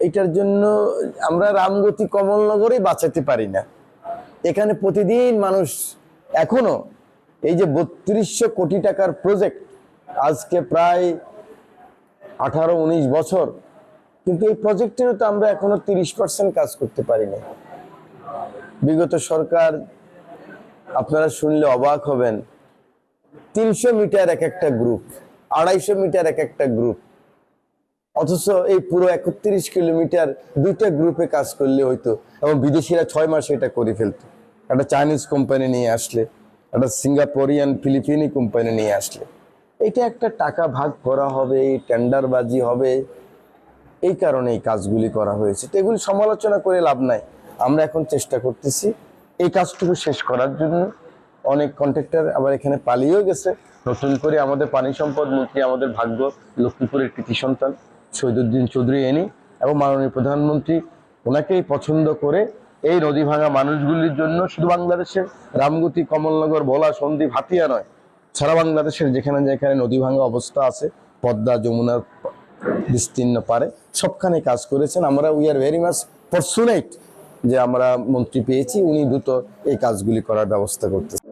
এটার জন্য আমরা রামগতি কমলনগরে বাঁচাতে পারি না। এখানে প্রতিদিন মানুষ এখনো এই যে ৩২০০ কোটি টাকার প্রজেক্ট, আজকে প্রায় ১৮-১৯ বছর, কিন্তু এই প্রজেক্টেরও তো আমরা এখনো ৩০% কাজ করতে পারি না। বিগত সরকার, আপনারা শুনলে অবাক হবেন, ৩০০ মিটার এক একটা গ্রুপ, ২৫০ মিটার এক একটা গ্রুপ, অথচ এই পুরো ৩১ কিলোমিটার দুইটা গ্রুপে কাজ করলে হইতো, এবং বিদেশিরা ৬ মাসে এটা করে ফেলতো। একটা চাইনিজ কোম্পানি নিয়ে আসলে, একটা সিঙ্গাপুরিয়ান ফিলিপিনি কোম্পানি নিয়ে আসলে, এটা একটা টাকা ভাগ করা হবে, টেন্ডারবাজি হবে, এই কারণে এই কাজগুলি করা হয়েছে। তো এগুলি সমালোচনা করে লাভ নাই। আমরা এখন চেষ্টা করতেছি এই কাজটুকু শেষ করার জন্য। অনেক কন্ট্রাক্টর আবার এখানে পালিয়েও গেছে। নতুন করে আমাদের পানি সম্পদ মন্ত্রী, আমাদের ভাগ্য লক্ষ্মীপুরের কৃতি সন্তান শহীদুদ্দিন চৌধুরী এনি এবং মাননীয় প্রধানমন্ত্রী ওনাকেই পছন্দ করে এই নদী ভাঙা মানুষগুলির জন্য শুধু বাংলাদেশের রামগতি, কমলনগর, ভোলা, সন্দ্বীপ, হাতিয়া নয়, সারা বাংলাদেশের যেখানে যেখানে নদী ভাঙা অবস্থা আছে, পদ্মা, যমুনার বিস্তীর্ণ পারে, সবখানে কাজ করেছেন। আমরা we are very much fortunate যে আমরা মন্ত্রী পেয়েছি, উনি দ্রুত এই কাজগুলি করার ব্যবস্থা করতেছেন।